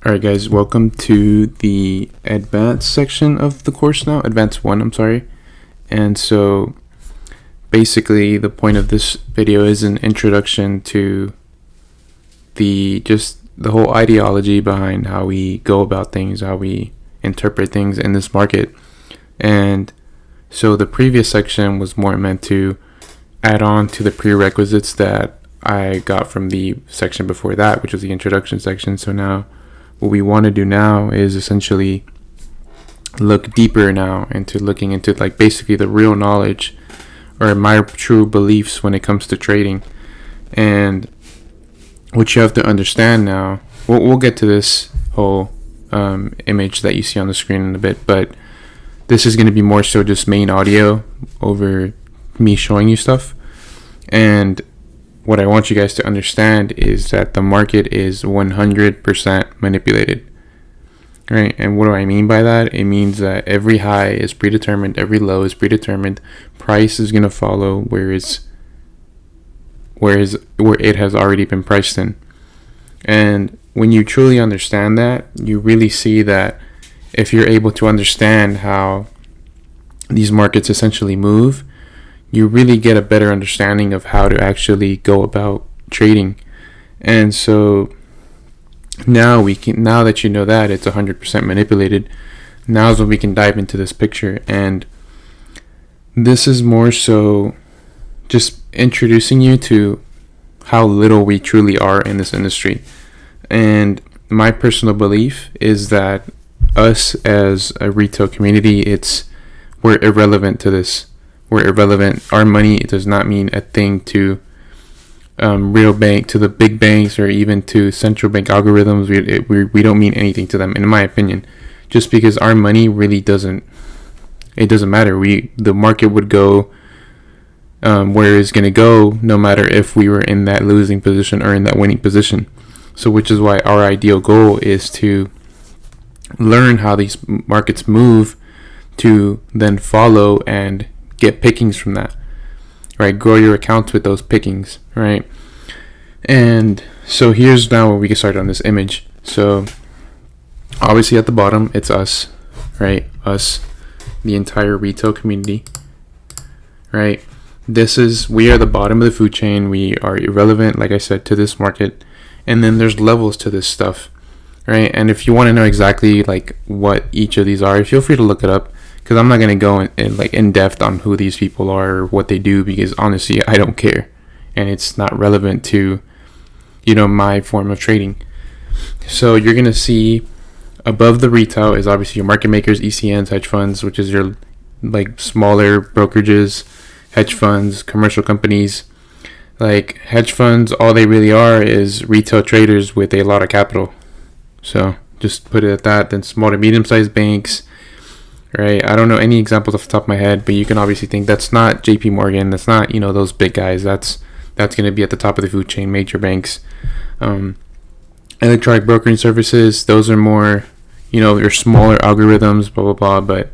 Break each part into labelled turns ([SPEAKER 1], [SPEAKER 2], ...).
[SPEAKER 1] Alright guys, welcome to the advanced section of the course now, advanced 1, I'm sorry. And so basically the point of this video is an introduction to the whole ideology behind how we go about things, how we interpret things in this market. And so the previous section was more meant to add on to the prerequisites that I got from the section before that, which was the introduction section. So now what we want to do now is essentially look deeper now into looking into like basically the real knowledge or my true beliefs when it comes to trading. And what you have to understand now, we'll get to this whole image that you see on the screen in a bit, but this is going to be more so just main audio over me showing you stuff. And what I want you guys to understand is that the market is 100% manipulated, right? And what do I mean by that? It means that every high is predetermined, every low is predetermined. Price is going to follow where it has already been priced in. And when you truly understand that, you really see that if you're able to understand how these markets essentially move, you really get a better understanding of how to actually go about trading. And so now that you know that it's 100% manipulated, now is when we can dive into this picture. And this is more so just introducing you to how little we truly are in this industry. And my personal belief is that us as a retail community, we're irrelevant to this. We're irrelevant. Our money does not mean a thing to to the big banks, or even to central bank algorithms. We don't mean anything to them, in my opinion, just because our money really doesn't matter. The market would go where it's going to go, no matter if we were in that losing position or in that winning position. So which is why our ideal goal is to learn how these markets move, to then follow and get pickings from that, right? Grow your accounts with those pickings, right? And so here's now where we get started on this image. So obviously at the bottom, it's us, right? Us, the entire retail community, right? We are the bottom of the food chain. We are irrelevant, like I said, to this market. And then there's levels to this stuff, right? And if you want to know exactly like what each of these are, feel free to look it up, because I'm not going to go in depth on who these people are or what they do, because honestly, I don't care. And it's not relevant to, my form of trading. So you're going to see above the retail is obviously your market makers, ECNs, hedge funds, which is your like smaller brokerages, hedge funds, commercial companies. Like hedge funds, all they really are is retail traders with a lot of capital. So just put it at that. Then small to medium-sized banks, right? I don't know any examples off the top of my head, but you can obviously think that's not JP Morgan, that's not, those big guys. That's going to be at the top of the food chain, major banks. Electronic brokering services, those are more, your smaller algorithms, blah, blah, blah. But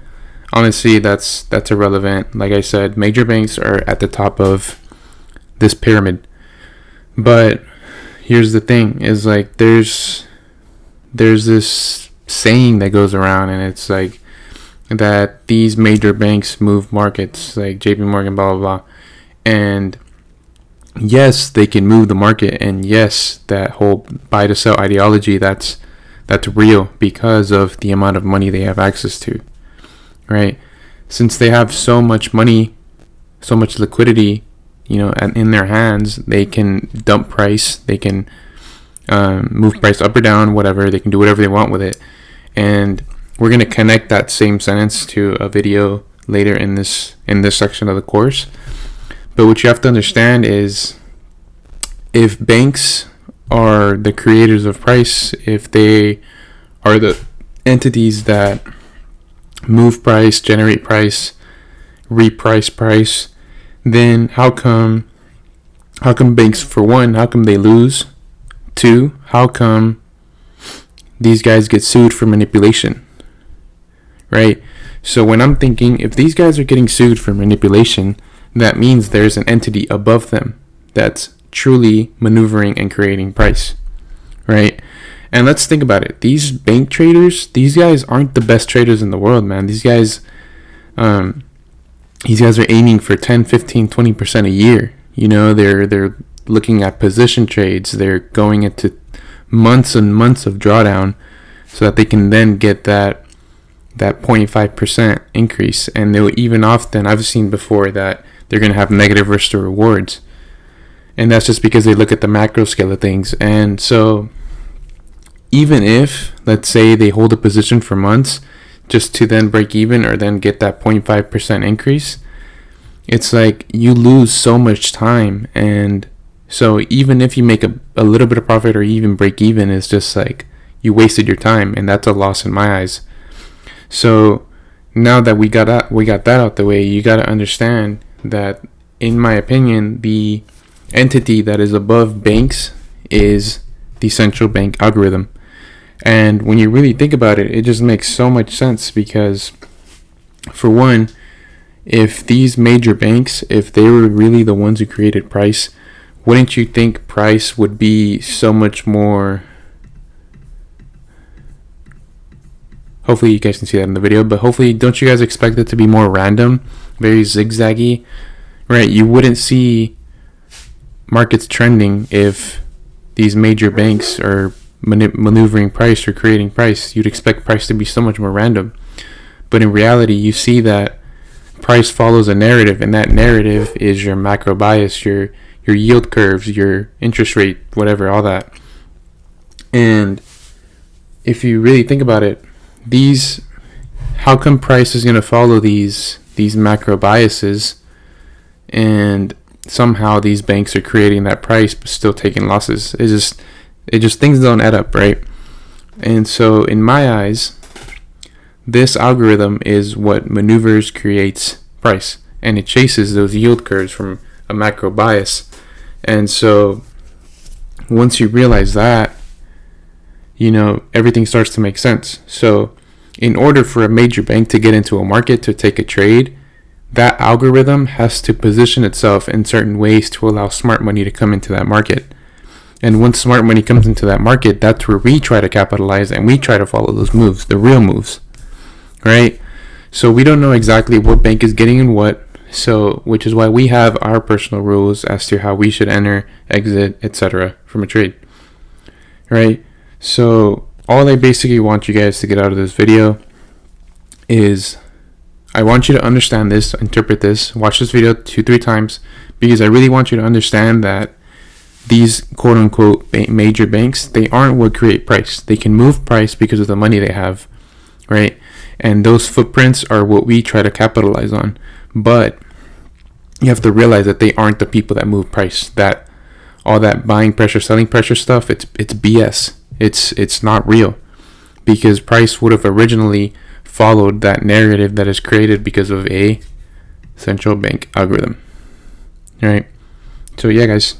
[SPEAKER 1] honestly, that's irrelevant. Like I said, major banks are at the top of this pyramid. But here's the thing, is like there's this saying that goes around, and it's like that these major banks move markets, like JP Morgan, blah, blah, blah. And yes, they can move the market. And yes, that whole buy to sell ideology, that's real because of the amount of money they have access to, right? Since they have so much money, so much liquidity, in their hands, they can dump price, they can move price up or down, whatever. They can do whatever they want with it. And we're going to connect that same sentence to a video later in this section of the course. But what you have to understand is, if banks are the creators of price, if they are the entities that move price, generate price, reprice price, then how come banks, for one, how come they lose? Two, how come these guys get sued for manipulation? Right? So when I'm thinking, if these guys are getting sued for manipulation, that means there's an entity above them that's truly maneuvering and creating price, right? And let's think about it. These bank traders, these guys aren't the best traders in the world, man. These guys are aiming for 10, 15, 20% a year. You know, they're looking at position trades. They're going into months and months of drawdown so that they can then get that 0.5% increase. And they'll even often, I've seen before, that they're going to have negative risk to rewards. And that's just because they look at the macro scale of things. And so even if, let's say, they hold a position for months just to then break even or then get that 0.5% increase, it's like you lose so much time. And so even if you make a little bit of profit or even break even, it's just like you wasted your time, and that's a loss in my eyes. So now that we got that out the way, you got to understand that, in my opinion, the entity that is above banks is the central bank algorithm. And when you really think about it, it just makes so much sense, because for one, if these major banks, if they were really the ones who created price, wouldn't you think price would be so much more, hopefully you guys can see that in the video, but hopefully, don't you guys expect it to be more random, very zigzaggy, right? You wouldn't see markets trending if these major banks are maneuvering price or creating price. You'd expect price to be so much more random. But in reality, you see that price follows a narrative, and that narrative is your macro bias, your yield curves, your interest rate, whatever, all that. And if you really think about it, how come price is going to follow these macro biases, and somehow these banks are creating that price but still taking losses? It just things don't add up, right? And so in my eyes, this algorithm is what maneuvers, creates price, and it chases those yield curves from a macro bias. And so once you realize that, you know, everything starts to make sense. So in order for a major bank to get into a market to take a trade, that algorithm has to position itself in certain ways to allow smart money to come into that market. And once smart money comes into that market, that's where we try to capitalize, and we try to follow those moves, the real moves, right? So we don't know exactly what bank is getting in what, so which is why we have our personal rules as to how we should enter, exit, etc. from a trade, right? So all I basically want you guys to get out of this video is, I want you to understand this, interpret this, watch this video 2-3 times, because I really want you to understand that these quote-unquote major banks, they aren't what create price. They can move price because of the money they have, right? And those footprints are what we try to capitalize on. But you have to realize that they aren't the people that move price. That all that buying pressure, selling pressure stuff, it's BS. It's not real, because price would have originally followed that narrative that is created because of a central bank algorithm, right? So yeah, guys,